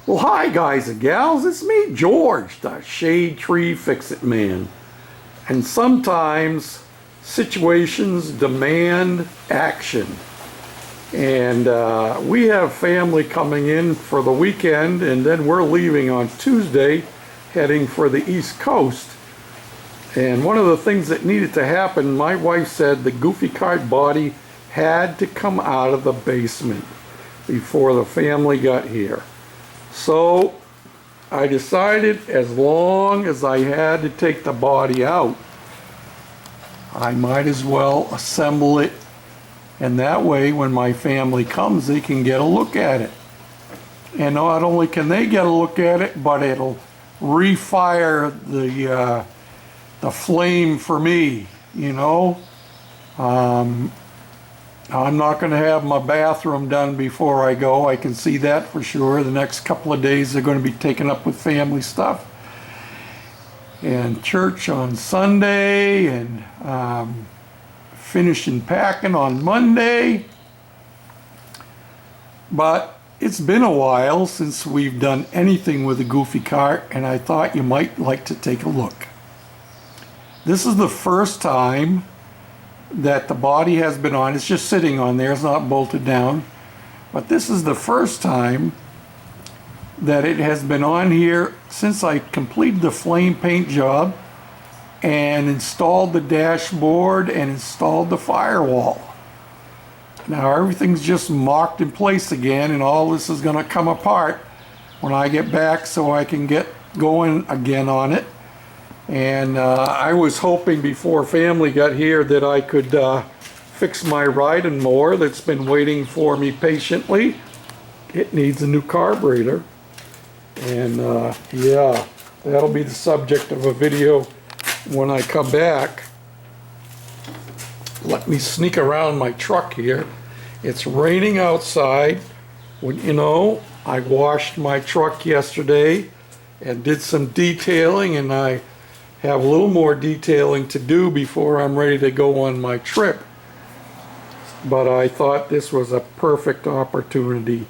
Well, hi guys and gals, it's me, George, the Shade Tree Fix-It Man. And sometimes situations demand action. And we have family coming in for the weekend, and then we're leaving on Tuesday, heading for the East Coast. And one of the things that needed to happen, my wife said the Goofy Cart body had to come out of the basement before the family got here. So I decided as long as I had to take the body out, I might as well assemble it, and that way when my family comes they can get a look at it. And not only can they get a look at it, but it'll refire the flame for me, you know. I'm not going to have my bathroom done before I go. I can see that for sure. The next couple of days are going to be taken up with family stuff and church on Sunday, and finishing packing on Monday. But it's been a while since we've done anything with the Goofy Cart, and I thought you might like to take a look. This is the first time that the body has been on. It's just sitting on there, it's not bolted down, but this is the first time that it has been on here since I completed the flame paint job and installed the dashboard and installed the firewall. Now everything's just mocked in place again, and all this is going to come apart when I get back so I can get going again on it. And I was hoping before family got here that I could fix my riding mower that's been waiting for me patiently. It needs a new carburetor. And yeah, that'll be the subject of a video when I come back. Let me sneak around my truck here. It's raining outside. You know, I washed my truck yesterday and did some detailing, and I have a little more detailing to do before I'm ready to go on my trip. But I thought this was a perfect opportunity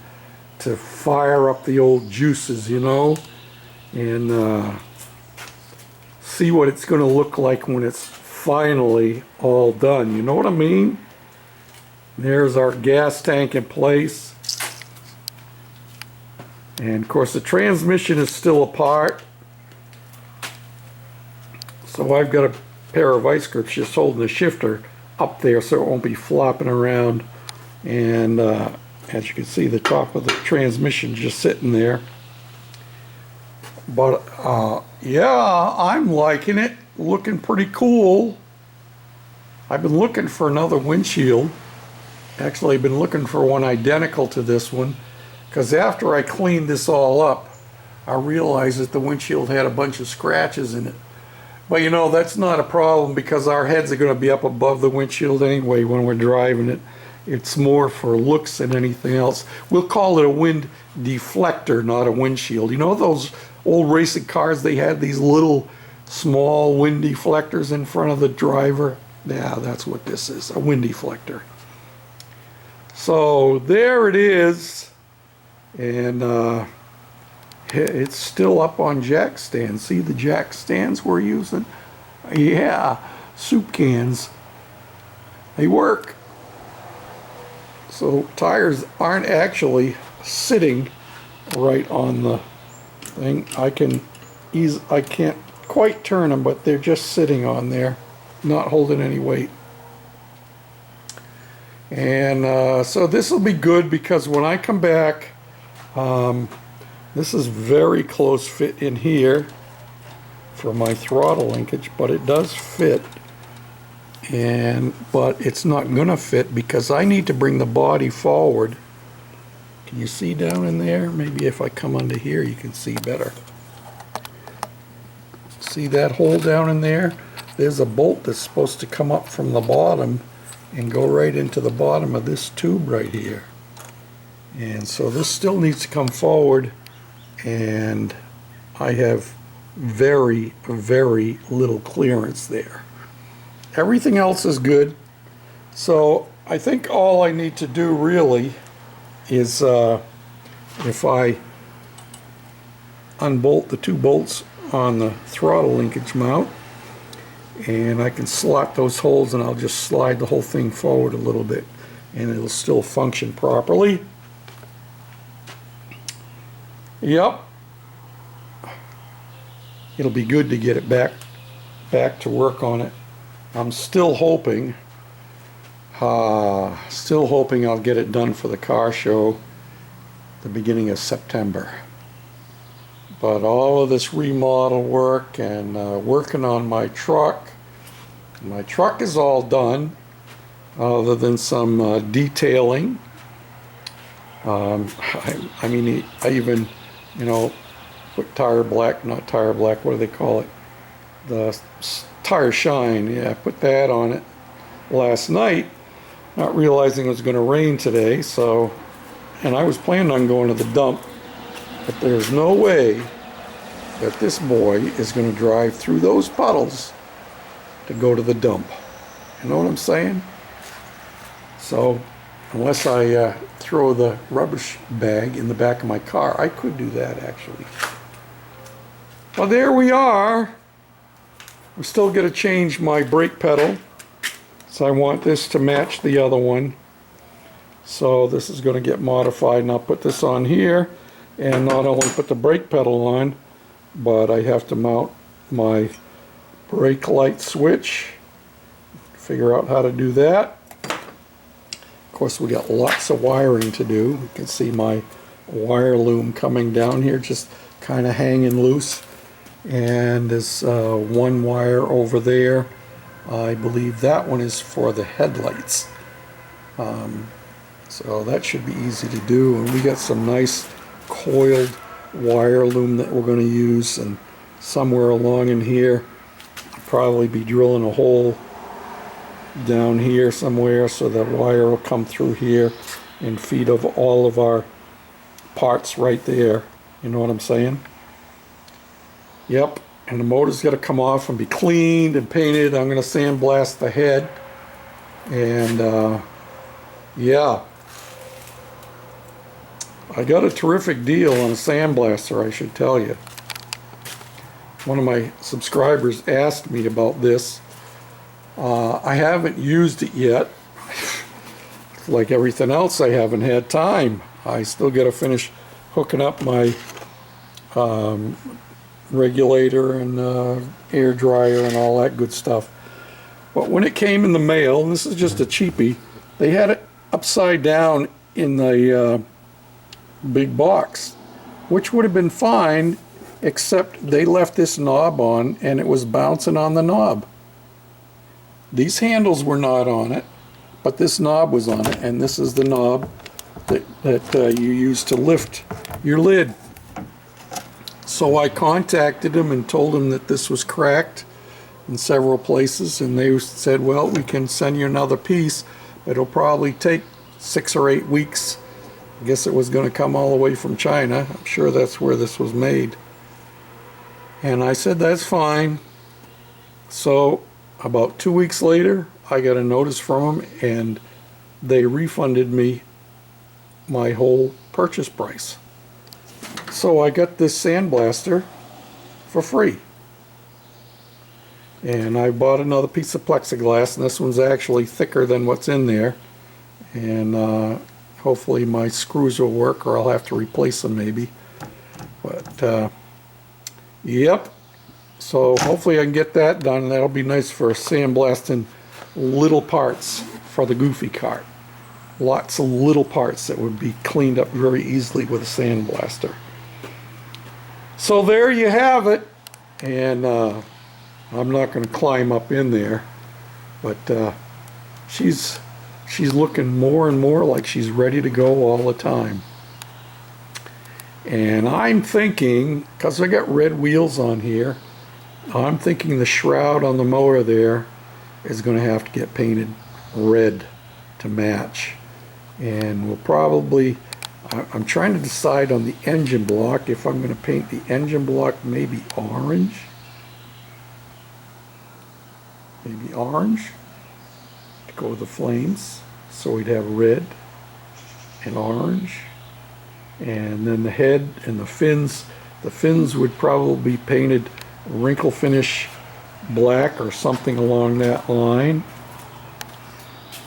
to fire up the old juices, you know, and see what it's going to look like when it's finally all done. You know what I mean? There's our gas tank in place. And of course the transmission is still apart. So I've got a pair of vice grips just holding the shifter up there so it won't be flopping around. And as you can see, the top of the transmission just sitting there. But yeah, I'm liking it. Looking pretty cool. I've been looking for another windshield. Actually, I've been looking for one identical to this one, because after I cleaned this all up, I realized that the windshield had a bunch of scratches in it. But you know, that's not a problem because our heads are going to be up above the windshield anyway when we're driving it. It's more for looks than anything else. We'll call it a wind deflector, not a windshield. You know those old racing cars, they had these little small wind deflectors in front of the driver? Yeah, that's what this is, a wind deflector. So there it is. And it's still up on jack stands. See the jack stands we're using? Yeah, soup cans. They work. So tires aren't actually sitting right on the thing. I can't quite turn them, but they're just sitting on there, not holding any weight. And so this will be good because when I come back, this is very close fit in here for my throttle linkage, but it does fit. But it's not gonna fit because I need to bring the body forward. Can you see down in there? Maybe if I come under here you can see better. See that hole down in there? There's a bolt that's supposed to come up from the bottom and go right into the bottom of this tube right here. And so this still needs to come forward, and I have very, very little clearance there. Everything else is good. So I think all I need to do really is if I unbolt the two bolts on the throttle linkage mount, and I can slot those holes, and I'll just slide the whole thing forward a little bit and it'll still function properly. Yep, it'll be good to get it back to work on it. I'm still hoping I'll get it done for the car show the beginning of September. But all of this remodel work and working on my truck is all done, other than some detailing. I mean, I even, you know, put not tire black, what do they call it? The tire shine, yeah, I put that on it last night, not realizing it was going to rain today, so, and I was planning on going to the dump, but there's no way that this boy is going to drive through those puddles to go to the dump. You know what I'm saying? So, unless I throw the rubbish bag in the back of my car, I could do that actually. Well, there we are. I'm still going to change my brake pedal, so I want this to match the other one. So this is going to get modified, and I'll put this on here, and not only put the brake pedal on, but I have to mount my brake light switch. Figure out how to do that. Of course, we got lots of wiring to do. You can see my wire loom coming down here, just kind of hanging loose. And there's one wire over there. I believe that one is for the headlights. So that should be easy to do. And we got some nice coiled wire loom that we're going to use. And somewhere along in here, I'll probably be drilling a hole down here somewhere so that wire will come through here and feed of all of our parts right there. You know what I'm saying? Yep, and the motor's got to come off and be cleaned and painted. I'm going to sandblast the head, and yeah, I got a terrific deal on a sandblaster, I should tell you. One of my subscribers asked me about this. I haven't used it yet. Like everything else, I haven't had time. I still got to finish hooking up my regulator and air dryer and all that good stuff. But when it came in the mail, and this is just a cheapie, they had it upside down in the big box, which would have been fine, except they left this knob on and it was bouncing on the knob. These handles were not on it, but this knob was on it, and this is the knob that you use to lift your lid. So I contacted them and told them that this was cracked in several places, and they said, well, we can send you another piece, but it'll probably take 6 or 8 weeks. I guess it was going to come all the way from China. I'm sure that's where this was made. And I said, that's fine. So about 2 weeks later, I got a notice from them, and they refunded me my whole purchase price. So I got this sandblaster for free. And I bought another piece of plexiglass, and this one's actually thicker than what's in there. And hopefully my screws will work, or I'll have to replace them maybe. But yep. So hopefully I can get that done, and that'll be nice for sandblasting little parts for the Goofy cart. Lots of little parts that would be cleaned up very easily with a sandblaster. So there you have it. And I'm not going to climb up in there, but she's looking more and more like she's ready to go all the time. And I'm thinking, because I got red wheels on here, I'm thinking the shroud on the motor there is going to have to get painted red to match. And we'll probably, I'm trying to decide on the engine block if I'm going to paint the engine block maybe orange. Maybe orange to go with the flames. So we'd have red and orange. And then the head and the fins The fins would probably be painted wrinkle finish black or something along that line.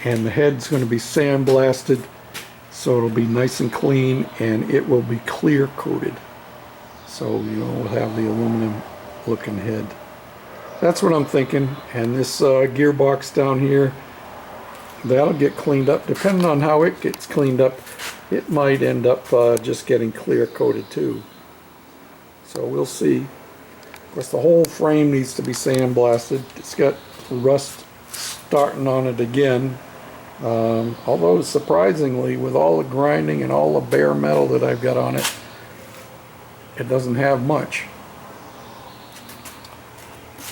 And the head's going to be sandblasted, so it'll be nice and clean, and it will be clear coated. So, you know, we'll have the aluminum looking head. That's what I'm thinking. And this gearbox down here, that'll get cleaned up. Depending on how it gets cleaned up, it might end up just getting clear coated too. So we'll see. Of course, the whole frame needs to be sandblasted. It's got rust starting on it again. Although surprisingly, with all the grinding and all the bare metal that I've got on it, it doesn't have much.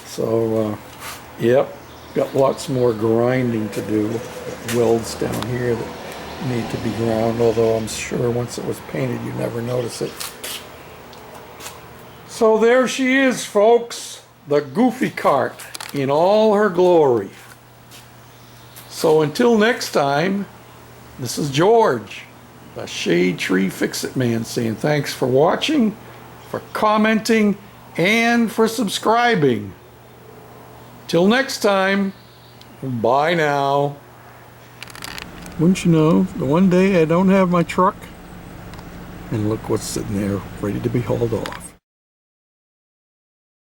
So, yep, got lots more grinding to do. Welds down here that need to be ground, although I'm sure once it was painted you'd never notice it. So there she is, folks, the Goofy Cart in all her glory. So until next time, this is George, the Shade Tree Fix-It Man, saying thanks for watching, for commenting, and for subscribing. Till next time, bye now. Wouldn't you know, the one day I don't have my truck, and look what's sitting there ready to be hauled off.